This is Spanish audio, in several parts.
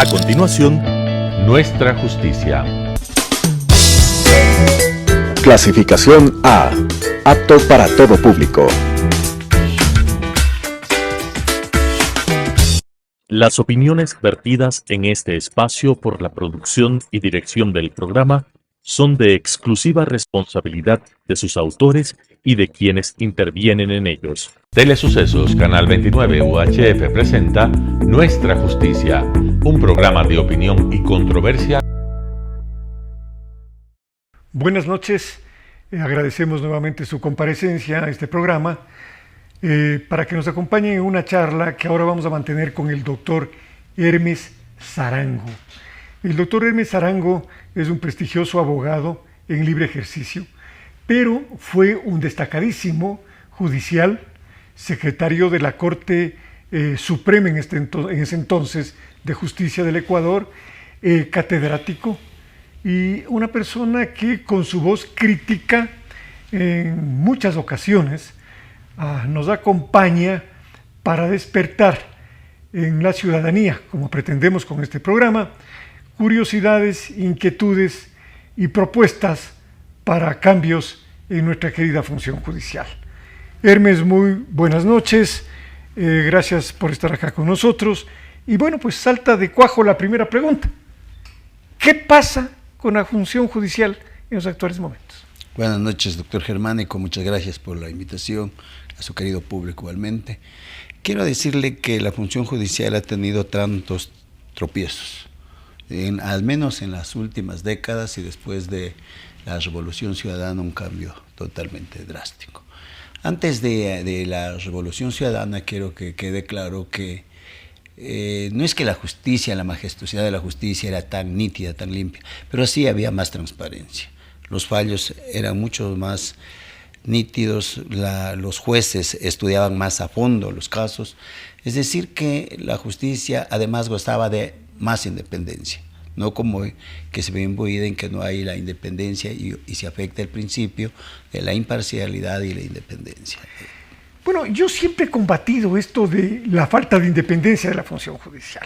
A continuación, Nuestra Justicia. Clasificación A. Apto para todo público. Las opiniones vertidas en este espacio por la producción y dirección del programa son de exclusiva responsabilidad de sus autores y de quienes intervienen en ellos. Telesucesos Canal 29 UHF presenta Nuestra Justicia, un programa de opinión y controversia. Buenas noches, agradecemos nuevamente su comparecencia a este programa para que nos acompañe en una charla que ahora vamos a mantener con el doctor Hermes Zarango. El doctor Hermes Zarango es un prestigioso abogado en libre ejercicio, pero fue un destacadísimo judicial, secretario de la Corte Suprema en ese entonces de Justicia del Ecuador, catedrático y una persona que con su voz crítica en muchas ocasiones nos acompaña para despertar en la ciudadanía, como pretendemos con este programa, curiosidades, inquietudes y propuestas para cambios en nuestra querida función judicial. Hermes, muy buenas noches, gracias por estar acá con nosotros. Y bueno, pues salta de cuajo la primera pregunta. ¿Qué pasa con la función judicial en los actuales momentos? Buenas noches, doctor Germánico, muchas gracias por la invitación, a su querido público igualmente. Quiero decirle que la función judicial ha tenido tantos tropiezos, al menos en las últimas décadas y después de la Revolución Ciudadana, un cambio totalmente drástico. Antes de la Revolución Ciudadana, quiero que quede claro que no es que la justicia, la majestuosidad de la justicia era tan nítida, tan limpia, pero sí había más transparencia. Los fallos eran mucho más nítidos, los jueces estudiaban más a fondo los casos, es decir que la justicia además gozaba de más independencia, no como que se ve imbuida en que no hay la independencia y se afecta el principio de la imparcialidad y la independencia. Bueno, yo siempre he combatido esto de la falta de independencia de la función judicial.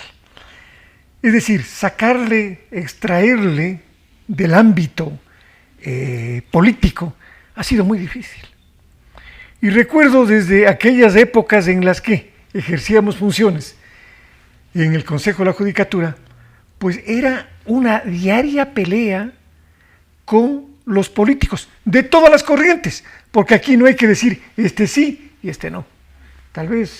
Es decir, sacarle, extraerle del ámbito político ha sido muy difícil. Y recuerdo desde aquellas épocas en las que ejercíamos funciones en el Consejo de la Judicatura, pues era una diaria pelea con los políticos de todas las corrientes, porque aquí no hay que decir este sí y este no. Tal vez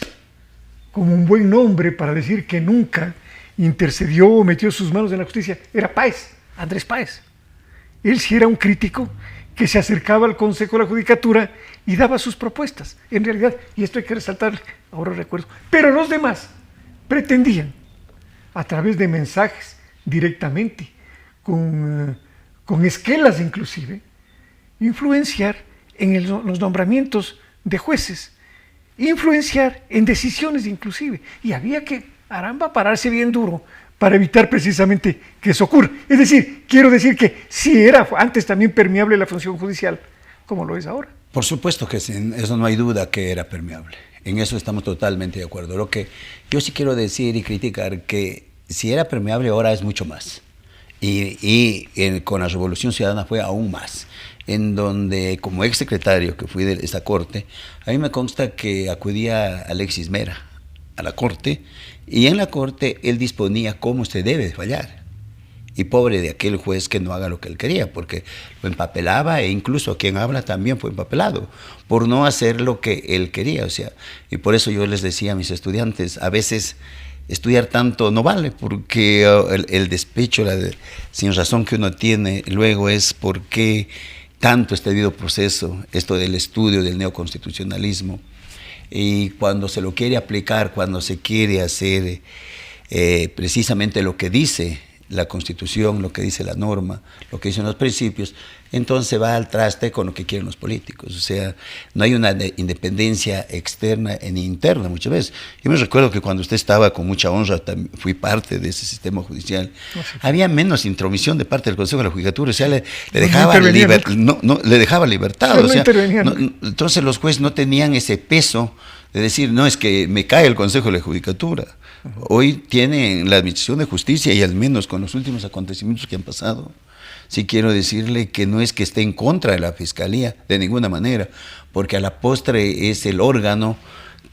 como un buen nombre para decir que nunca intercedió o metió sus manos en la justicia era Páez, Andrés Páez. Él sí era un crítico que se acercaba al Consejo de la Judicatura y daba sus propuestas, en realidad, y esto hay que resaltarle, ahora recuerdo, pero los demás pretendían, a través de mensajes directamente, con esquelas inclusive, influenciar en los nombramientos de jueces, influenciar en decisiones inclusive, y había que, pararse bien duro para evitar precisamente que eso ocurra. Es decir, quiero decir que sí era antes también permeable la función judicial, como lo es ahora. Por supuesto que sí, eso no hay duda que era permeable. En eso estamos totalmente de acuerdo. Lo que yo sí quiero decir y criticar que si era permeable ahora es mucho más. Con la Revolución Ciudadana fue aún más. En donde como exsecretario que fui de esta corte, a mí me consta que acudía Alexis Mera a la corte y en la corte él disponía cómo se debe fallar. Y pobre de aquel juez que no haga lo que él quería, porque lo empapelaba e incluso quien habla también fue empapelado por no hacer lo que él quería. O sea, y por eso yo les decía a mis estudiantes, a veces estudiar tanto no vale, porque el despecho, sin razón que uno tiene luego es por qué tanto este debido proceso, esto del estudio del neoconstitucionalismo, y cuando se lo quiere aplicar, cuando se quiere hacer precisamente lo que dice la Constitución, lo que dice la norma, lo que dicen los principios, entonces va al traste con lo que quieren los políticos. O sea, no hay una independencia externa ni interna muchas veces. Yo me recuerdo que cuando usted estaba con mucha honra, fui parte de ese sistema judicial, había menos intromisión de parte del Consejo de la Judicatura, o sea, le dejaba libertad. O sea, entonces los jueces no tenían ese peso de decir, no, es que me cae el Consejo de la Judicatura. Hoy tienen la Administración de Justicia, y al menos con los últimos acontecimientos que han pasado, sí quiero decirle que no es que esté en contra de la Fiscalía, de ninguna manera, porque a la postre es el órgano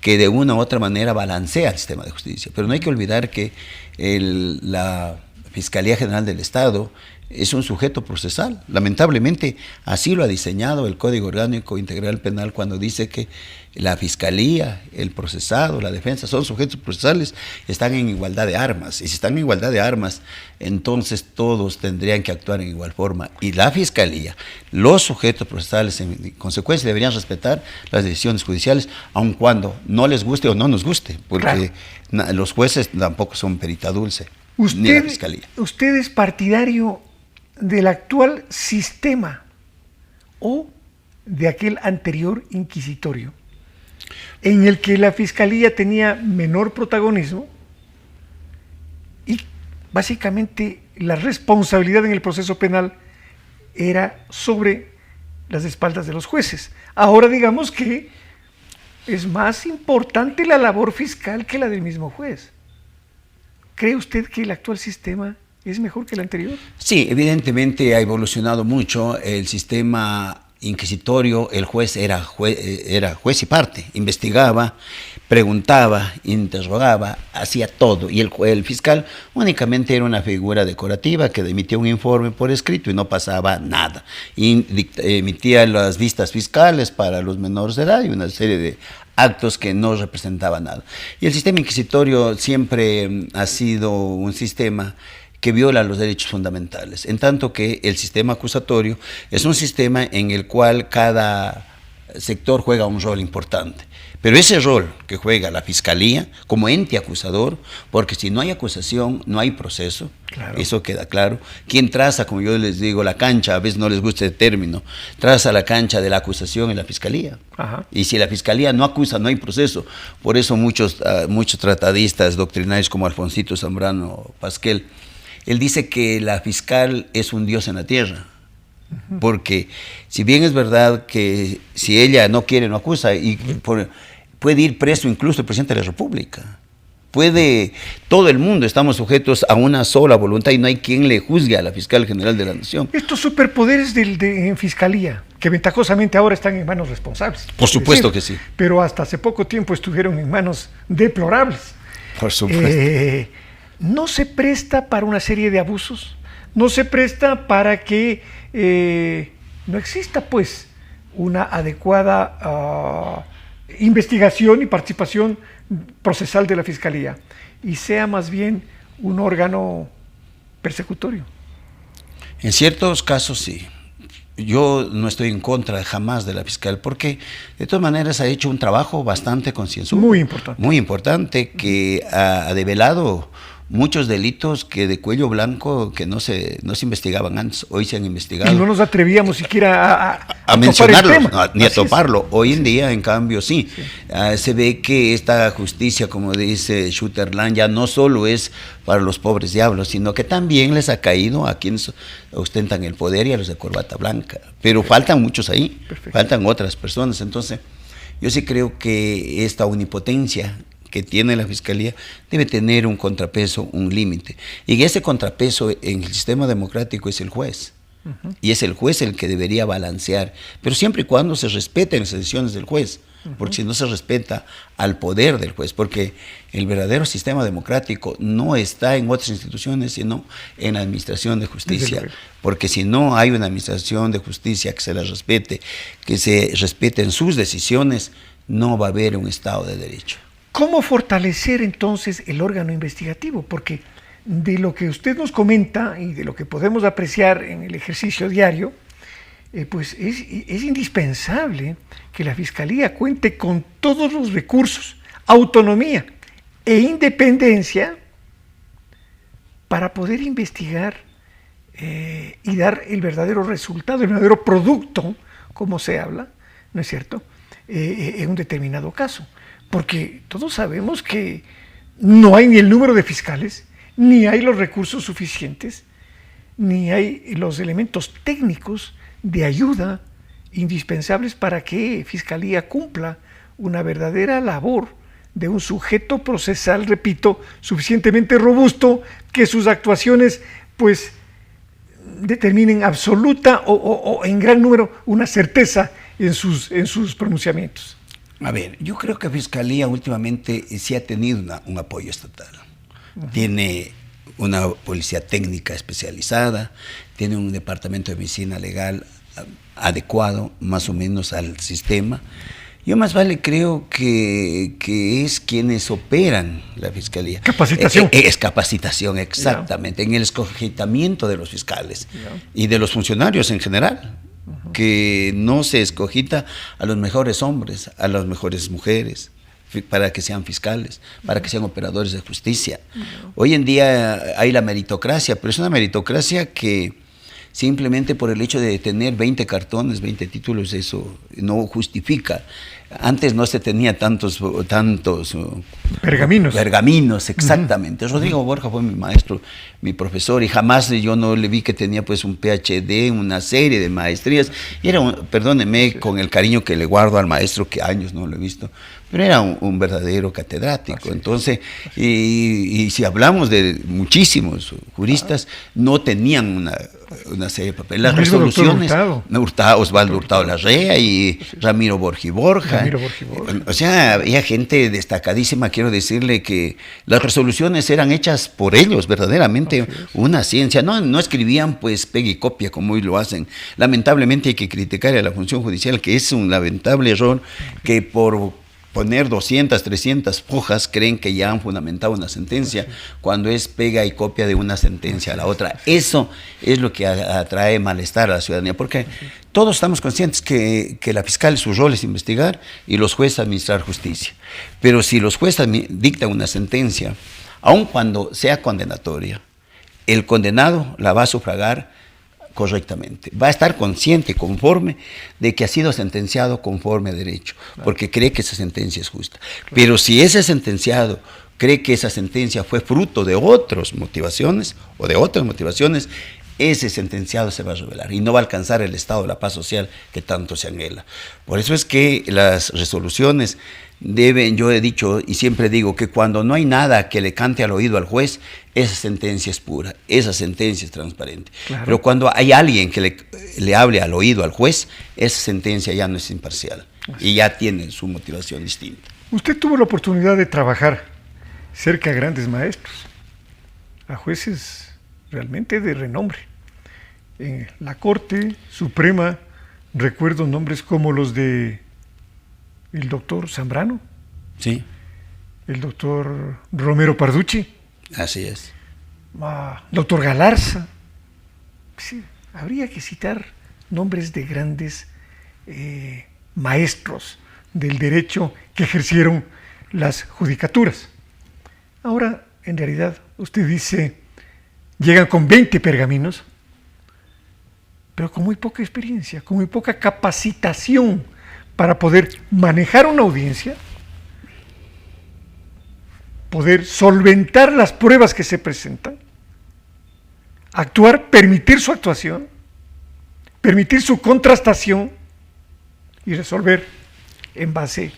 que de una u otra manera balancea el sistema de justicia. Pero no hay que olvidar que la Fiscalía General del Estado es un sujeto procesal. Lamentablemente, así lo ha diseñado el Código Orgánico Integral Penal cuando dice que la Fiscalía, el procesado, la defensa son sujetos procesales, están en igualdad de armas. Y si están en igualdad de armas, entonces todos tendrían que actuar en igual forma. Y la Fiscalía, los sujetos procesales, en consecuencia, deberían respetar las decisiones judiciales, aun cuando no les guste o no nos guste, porque los jueces tampoco son perita dulce, ni la Fiscalía. ¿Usted es partidario del actual sistema o de aquel anterior inquisitorio, en el que la Fiscalía tenía menor protagonismo y básicamente la responsabilidad en el proceso penal era sobre las espaldas de los jueces? Ahora digamos que es más importante la labor fiscal que la del mismo juez. ¿Cree usted que el actual sistema es mejor que el anterior? Sí, evidentemente ha evolucionado mucho el sistema inquisitorio. El juez era juez y parte, investigaba, preguntaba, interrogaba, hacía todo, y el fiscal únicamente era una figura decorativa que emitía un informe por escrito y no pasaba nada, y emitía las vistas fiscales para los menores de edad y una serie de actos que no representaban nada. Y el sistema inquisitorio siempre ha sido un sistema que viola los derechos fundamentales, en tanto que el sistema acusatorio es un sistema en el cual cada sector juega un rol importante. Pero ese rol que juega la Fiscalía como ente acusador, porque si no hay acusación, no hay proceso, claro, eso queda claro. Quien traza, como yo les digo, la cancha, a veces no les gusta el término, traza la cancha de la acusación en la Fiscalía. Ajá. Y si la Fiscalía no acusa, no hay proceso. Por eso muchos tratadistas doctrinarios como Alfonsito Zambrano Pasquel, él dice que la fiscal es un dios en la tierra, porque si bien es verdad que si ella no quiere, no acusa, y puede ir preso incluso el presidente de la República, todo el mundo estamos sujetos a una sola voluntad y no hay quien le juzgue a la fiscal general de la nación. Estos superpoderes en fiscalía, que ventajosamente ahora están en manos responsables. Por supuesto que sí. Pero hasta hace poco tiempo estuvieron en manos deplorables. Por supuesto. ¿No se presta para una serie de abusos? ¿No se presta para que no exista pues una adecuada investigación y participación procesal de la Fiscalía y sea más bien un órgano persecutorio? En ciertos casos sí. Yo no estoy en contra jamás de la fiscal, porque de todas maneras ha hecho un trabajo bastante concienzudo. Muy importante. Muy importante, que ha develado muchos delitos que de cuello blanco que no se investigaban antes, hoy se han investigado. Y no nos atrevíamos siquiera a mencionarlo, ni a toparlo. Hoy en día, en cambio, sí. Se ve que esta justicia, como dice Schutterland, ya no solo es para los pobres diablos, sino que también les ha caído a quienes ostentan el poder y a los de corbata blanca. Pero faltan muchos ahí, faltan otras personas. Entonces, yo sí creo que esta omnipotencia que tiene la Fiscalía debe tener un contrapeso, un límite. Y ese contrapeso en el sistema democrático es el juez. Y es el juez el que debería balancear, pero siempre y cuando se respeten las decisiones del juez, porque si no se respeta al poder del juez, porque el verdadero sistema democrático no está en otras instituciones, sino en la administración de justicia, porque si no hay una administración de justicia que se la respete, que se respeten sus decisiones, no va a haber un Estado de Derecho. ¿Cómo fortalecer entonces el órgano investigativo? Porque de lo que usted nos comenta y de lo que podemos apreciar en el ejercicio diario, pues es indispensable que la Fiscalía cuente con todos los recursos, autonomía e independencia para poder investigar y dar el verdadero resultado, el verdadero producto, como se habla, ¿no es cierto?, en un determinado caso. Porque todos sabemos que no hay ni el número de fiscales, ni hay los recursos suficientes, ni hay los elementos técnicos de ayuda indispensables para que Fiscalía cumpla una verdadera labor de un sujeto procesal, repito, suficientemente robusto, que sus actuaciones pues determinen absoluta o en gran número una certeza en sus pronunciamientos. A ver, yo creo que Fiscalía últimamente sí ha tenido un apoyo estatal. Tiene una policía técnica especializada, tiene un departamento de medicina legal adecuado más o menos al sistema. Yo más vale creo que es quienes operan la Fiscalía. Capacitación. Es capacitación, exactamente, en el escogitamiento de los fiscales y de los funcionarios en general. Que no se escogita a los mejores hombres, a las mejores mujeres, para que sean fiscales, para que sean operadores de justicia. Hoy en día hay la meritocracia, pero es una meritocracia que simplemente por el hecho de tener 20 cartones, 20 títulos, eso no justifica. Antes no se tenía tantos pergaminos, exactamente. Rodrigo Borja fue mi maestro, mi profesor, y jamás yo no le vi que tenía pues un PhD, una serie de maestrías. Y era, perdóneme con el cariño que le guardo al maestro, que años no lo he visto, pero era un verdadero catedrático. Entonces, y si hablamos de muchísimos juristas, no tenían una serie de papeles. Las resoluciones, Osvaldo Hurtado Larrea y Ramiro Borja. O sea, había gente destacadísima. Quiero decirle que las resoluciones eran hechas por ellos, verdaderamente una ciencia. No escribían pues pega y copia como hoy lo hacen. Lamentablemente hay que criticar a la función judicial, que es un lamentable error, que por poner 200, 300 hojas creen que ya han fundamentado una sentencia, cuando es pega y copia de una sentencia a la otra. Eso es lo que atrae malestar a la ciudadanía, porque todos estamos conscientes que la fiscal, su rol es investigar y los jueces administrar justicia. Pero si los jueces dictan una sentencia, aun cuando sea condenatoria, el condenado la va a sufragar correctamente, va a estar consciente, conforme, de que ha sido sentenciado conforme a derecho, porque cree que esa sentencia es justa. Pero si ese sentenciado cree que esa sentencia fue fruto de otras motivaciones, ese sentenciado se va a rebelar y no va a alcanzar el estado de la paz social que tanto se anhela. Por eso es que las resoluciones deben, yo he dicho y siempre digo que cuando no hay nada que le cante al oído al juez, esa sentencia es pura, esa sentencia es transparente. Claro. Pero cuando hay alguien que le hable al oído al juez, esa sentencia ya no es imparcial y ya tiene su motivación distinta. Usted tuvo la oportunidad de trabajar cerca de grandes maestros, a jueces realmente de renombre. En la Corte Suprema recuerdo nombres como los de el doctor Zambrano, sí, el doctor Romero Parducci, así es, doctor Galarza. Sí, habría que citar nombres de grandes maestros del derecho que ejercieron las judicaturas. Ahora, en realidad, usted dice, llegan con 20 pergaminos, pero con muy poca experiencia, con muy poca capacitación para poder manejar una audiencia, poder solventar las pruebas que se presentan, actuar, permitir su actuación, permitir su contrastación y resolver en base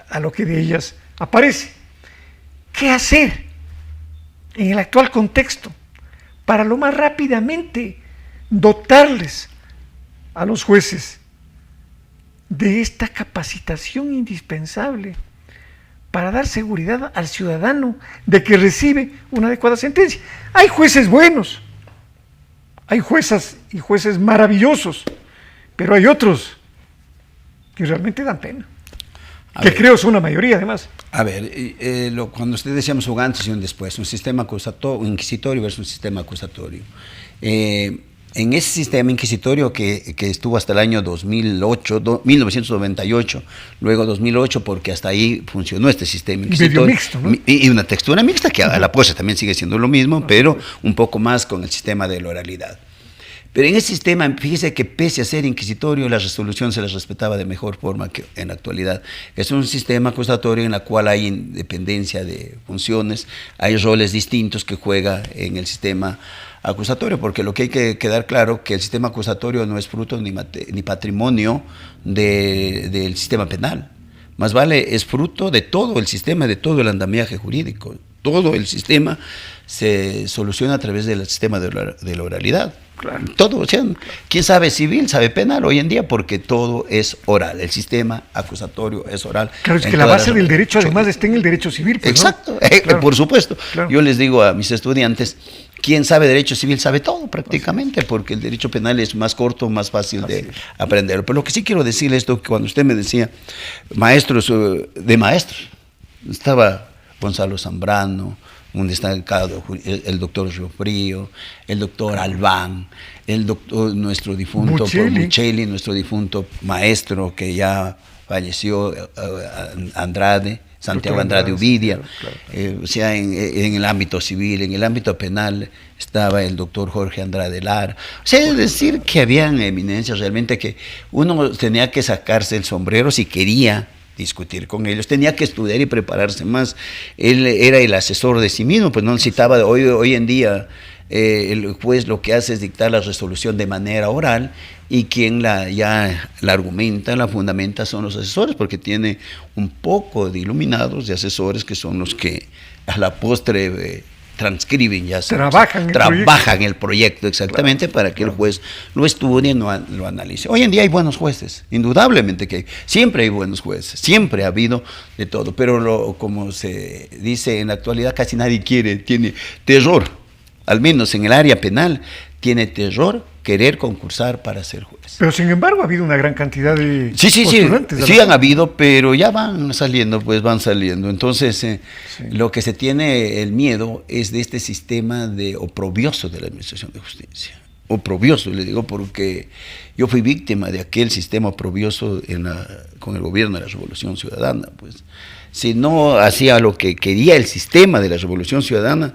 a lo que de ellas aparece. ¿Qué hacer en el actual contexto para lo más rápidamente dotarles a los jueces de esta capacitación indispensable para dar seguridad al ciudadano de que recibe una adecuada sentencia? Hay jueces buenos, hay juezas y jueces maravillosos, pero hay otros que realmente dan pena, que creo son una mayoría además. A ver, cuando usted decíamos un antes y un después, un sistema inquisitorio versus un sistema acusatorio. En ese sistema inquisitorio que estuvo hasta el año 1998, luego 2008, porque hasta ahí funcionó este sistema inquisitorio. Medio mixto, ¿no? Y una textura mixta que a la postre también sigue siendo lo mismo, pero un poco más con el sistema de la oralidad. Pero en ese sistema, fíjese que pese a ser inquisitorio, la resolución se les respetaba de mejor forma que en la actualidad. Es un sistema acusatorio en el cual hay independencia de funciones, hay roles distintos que juega en el sistema acusatorio, porque lo que hay que quedar claro que el sistema acusatorio no es fruto ni patrimonio del sistema penal. Más vale, es fruto de todo el sistema, de todo el andamiaje jurídico. Todo el sistema se soluciona a través del sistema de la oralidad. Claro. Todo, o sea, ¿quién sabe civil, sabe penal hoy en día? Porque todo es oral. El sistema acusatorio es oral. Claro, es que la base del derecho además está en el derecho civil. Pues, exacto, ¿no? Claro. Por supuesto. Claro. Yo les digo a mis estudiantes, quien sabe derecho civil sabe todo prácticamente, porque el derecho penal es más corto, más fácil de aprender. Pero lo que sí quiero decirle es esto, que cuando usted me decía maestros de maestros, estaba Gonzalo Zambrano, un destacado, el doctor Riofrío, el doctor Albán, el doctor, nuestro difunto Muchelli, nuestro difunto maestro que ya falleció, Andrade, Santiago Andrade Uvidia, claro. O sea, en el ámbito civil, en el ámbito penal estaba el doctor Jorge Andrade Lara. O sea, es decir, que habían eminencias realmente que uno tenía que sacarse el sombrero si quería discutir con ellos, tenía que estudiar y prepararse más. Él era el asesor de sí mismo, pues no necesitaba, hoy en día el juez lo que hace es dictar la resolución de manera oral y quien la argumenta, la fundamenta son los asesores, porque tiene un poco de iluminados de asesores que son los que a la postre transcriben, ya trabajan el proyecto exactamente, claro, para que el juez lo estudie, lo analice. Hoy en día hay buenos jueces, indudablemente que siempre hay buenos jueces, siempre ha habido de todo, pero como se dice en la actualidad, casi nadie tiene terror, al menos en el área penal, tiene terror querer concursar para ser juez. Pero sin embargo ha habido una gran cantidad de postulantes. Sí han habido, pero ya van saliendo. Entonces, lo que se tiene el miedo es de este sistema oprobioso de la administración de justicia. Oprobioso, le digo, porque yo fui víctima de aquel sistema oprobioso con el gobierno de la Revolución Ciudadana. Pues, si no hacía lo que quería el sistema de la Revolución Ciudadana,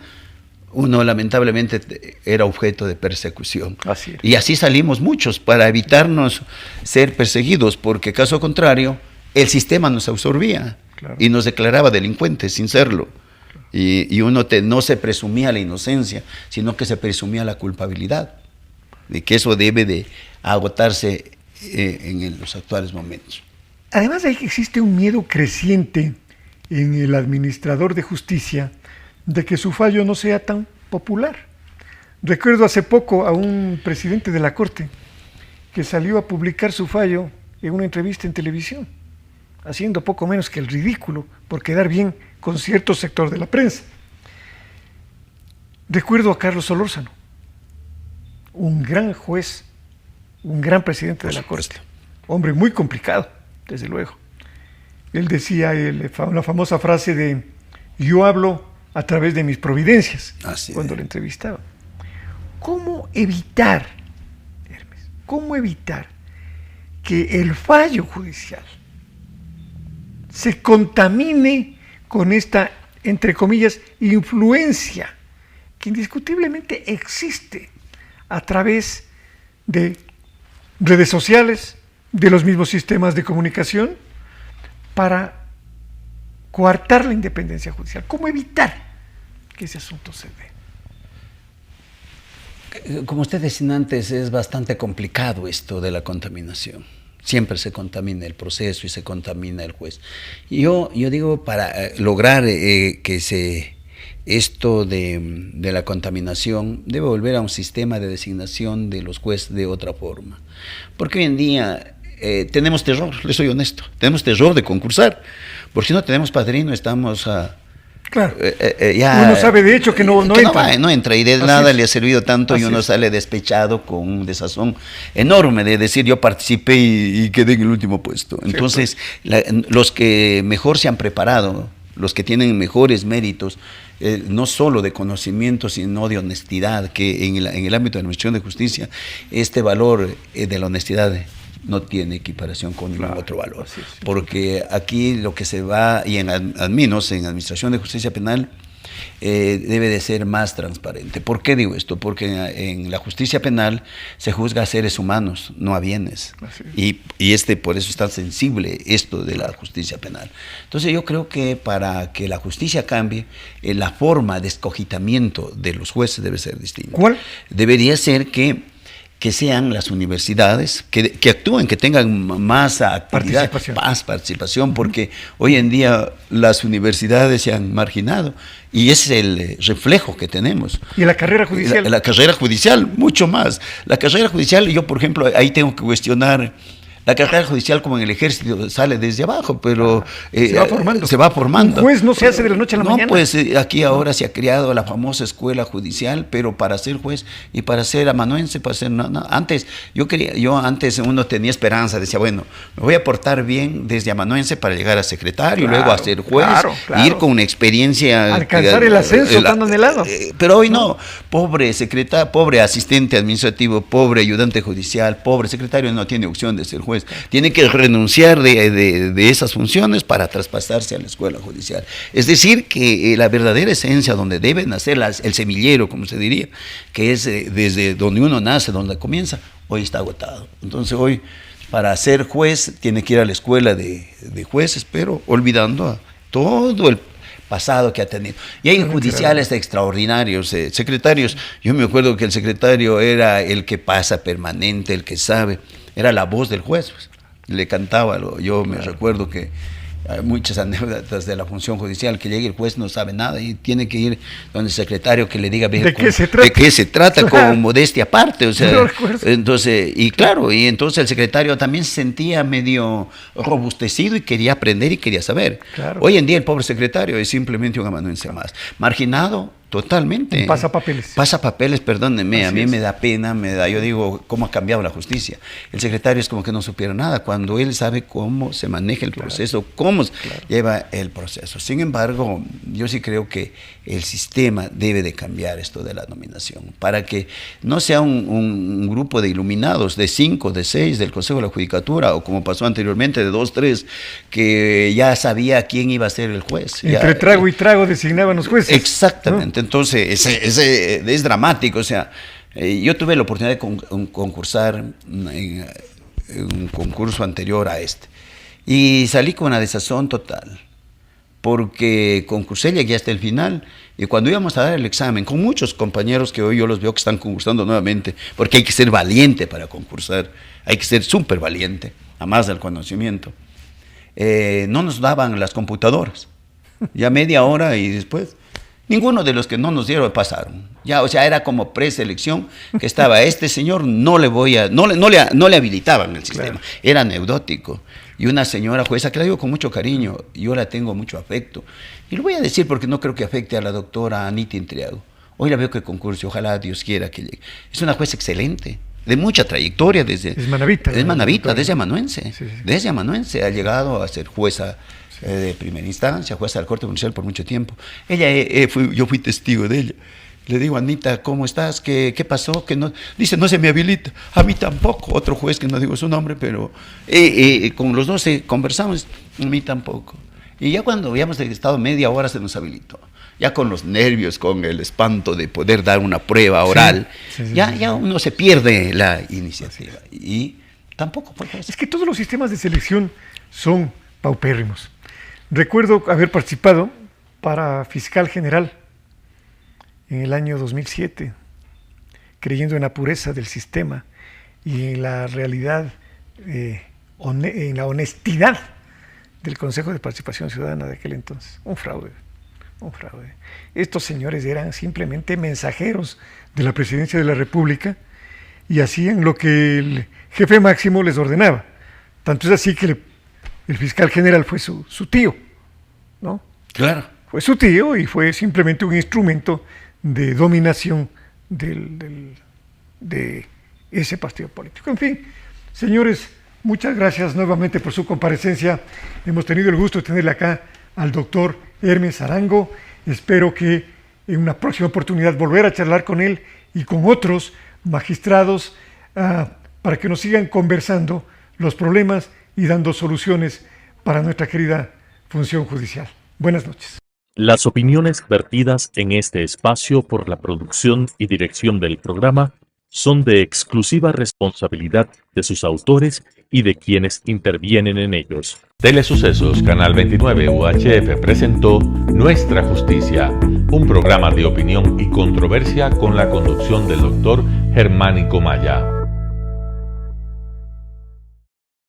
uno lamentablemente era objeto de persecución. Así es. Y así salimos muchos para evitarnos ser perseguidos, porque caso contrario, el sistema nos absorbía, claro, y nos declaraba delincuentes sin serlo. Claro. Y uno no se presumía la inocencia, sino que se presumía la culpabilidad, de que eso debe de agotarse en los actuales momentos. Además, existe un miedo creciente en el administrador de justicia de que su fallo no sea tan popular. Recuerdo hace poco a un presidente de la Corte que salió a publicar su fallo en una entrevista en televisión, haciendo poco menos que el ridículo por quedar bien con cierto sector de la prensa. Recuerdo a Carlos Solórzano, un gran juez, un gran presidente de la Corte, hombre muy complicado, desde luego. Él decía la famosa frase de "yo hablo a través de mis providencias", cuando le entrevistaba. ¿Cómo evitar, Hermes, que el fallo judicial se contamine con esta, entre comillas, influencia que indiscutiblemente existe a través de redes sociales, de los mismos sistemas de comunicación, para coartar la independencia judicial? ¿Cómo evitar que ese asunto se dé? Como usted decía antes, es bastante complicado esto de la contaminación. Siempre se contamina el proceso y se contamina el juez. Y yo digo, para lograr esto de la contaminación, debe volver a un sistema de designación de los jueces de otra forma. Porque hoy en día tenemos terror, les soy honesto, tenemos terror de concursar. Porque si no tenemos padrino, estamos claro. Uno sabe de hecho que no entra. No entra, y de nada le ha servido tanto. Así y uno sale despechado con un desazón enorme de decir yo participé y quedé en el último puesto. Entonces, los que mejor se han preparado, los que tienen mejores méritos, no solo de conocimiento, sino de honestidad, que en el ámbito de la administración de justicia, este valor de la honestidad no tiene equiparación con ningún otro valor. Porque aquí lo que se va, y al menos en Administración de Justicia Penal, debe de ser más transparente. ¿Por qué digo esto? Porque en la justicia penal se juzga a seres humanos, no a bienes. Y por eso es tan sensible esto de la justicia penal. Entonces yo creo que para que la justicia cambie, la forma de escogitamiento de los jueces debe ser distinta. ¿Cuál? Debería ser que que sean las universidades, que actúen, que tengan más actividad, más participación, porque hoy en día las universidades se han marginado y ese es el reflejo que tenemos. ¿Y la carrera judicial? La carrera judicial, mucho más. La carrera judicial, yo por ejemplo, ahí tengo que cuestionar. La carrera judicial, como en el ejército, sale desde abajo, pero se va formando. Se va formando. Un juez no se hace de la noche a la mañana. No, pues aquí ahora se ha creado la famosa escuela judicial, pero para ser juez y para ser amanuense, para ser antes antes uno tenía esperanza, decía, bueno, me voy a portar bien desde amanuense para llegar a secretario, luego a ser juez, ir con una experiencia, alcanzar el ascenso tan anhelado. Pero hoy no, pobre secretario, pobre asistente administrativo, pobre ayudante judicial, pobre secretario, no tiene opción de ser juez. Tiene que renunciar de esas funciones para traspasarse a la escuela judicial. Es decir, que la verdadera esencia donde debe nacer el semillero, como se diría, que es desde donde uno nace, donde comienza, hoy está agotado. Entonces hoy, para ser juez, tiene que ir a la escuela de jueces, pero olvidando a todo el pasado que ha tenido. Y hay judiciales extraordinarios, secretarios. Yo me acuerdo que el secretario era el que pasa permanente, el que sabe. Era la voz del juez, pues. Le cantaba. Yo me recuerdo que hay muchas anécdotas de la función judicial, que llega el juez, no sabe nada y tiene que ir donde el secretario que le diga bien de qué se trata, con modestia aparte. O sea, entonces, y entonces el secretario también se sentía medio robustecido y quería aprender y quería saber. Claro. Hoy en día el pobre secretario es simplemente un amanuense más, marginado totalmente. Pasapapeles, perdónenme, a mí me da pena, yo digo, ¿cómo ha cambiado la justicia? El secretario es como que no supiera nada, cuando él sabe cómo se maneja el proceso, cómo lleva el proceso. Sin embargo, yo sí creo que el sistema debe de cambiar esto de la nominación, para que no sea un grupo de iluminados, de 5, de 6, del Consejo de la Judicatura, o como pasó anteriormente, de 2, 3, que ya sabía quién iba a ser el juez. Entre trago y trago designaban los jueces. Exactamente. ¿No? Entonces, es dramático. O sea, yo tuve la oportunidad de concursar en un concurso anterior a este y salí con una desazón total, porque concursé, llegué hasta el final y cuando íbamos a dar el examen, con muchos compañeros que hoy yo los veo que están concursando nuevamente, porque hay que ser valiente para concursar, hay que ser súper valiente, a más del conocimiento, no nos daban las computadoras, ya media hora y después... Ninguno de los que no nos dieron pasaron. Ya, o sea, era como preselección que estaba este señor, no le habilitaban el sistema. Claro. Era anecdótico. Y una señora jueza que la digo con mucho cariño, yo la tengo mucho afecto. Y lo voy a decir porque no creo que afecte a la doctora Anita Intriago. Hoy la veo que concurse, ojalá Dios quiera que llegue. Es una jueza excelente, de mucha trayectoria desde... Es manavita. Es manavita, desde amanuense. Sí. Desde amanuense ha llegado a ser jueza de primera instancia, jueza de la Corte Provincial por mucho tiempo. Yo fui testigo de ella. Le digo, Anita, ¿cómo estás? ¿Qué pasó? Que no, dice, no se me habilita. A mí tampoco. Otro juez que no digo su nombre, pero con los dos conversamos, a mí tampoco. Y ya cuando habíamos estado media hora se nos habilitó. Ya con los nervios, con el espanto de poder dar una prueba oral, ya uno se pierde la iniciativa. Y tampoco fue eso. Es que todos los sistemas de selección son paupérrimos. Recuerdo haber participado para fiscal general en el año 2007, creyendo en la pureza del sistema y en la realidad, en la honestidad del Consejo de Participación Ciudadana de aquel entonces. Un fraude. Estos señores eran simplemente mensajeros de la Presidencia de la República y hacían lo que el jefe máximo les ordenaba. Tanto es así que el fiscal general fue su tío, ¿no? Claro. Fue su tío y fue simplemente un instrumento de dominación de ese partido político. En fin, señores, muchas gracias nuevamente por su comparecencia. Hemos tenido el gusto de tenerle acá al doctor Hermes Arango. Espero que en una próxima oportunidad volver a charlar con él y con otros magistrados para que nos sigan conversando los problemas y dando soluciones para nuestra querida función judicial. Buenas noches. Las opiniones vertidas en este espacio por la producción y dirección del programa son de exclusiva responsabilidad de sus autores y de quienes intervienen en ellos. Telesucesos Canal 29 UHF presentó Nuestra Justicia, un programa de opinión y controversia con la conducción del doctor Germánico Maya.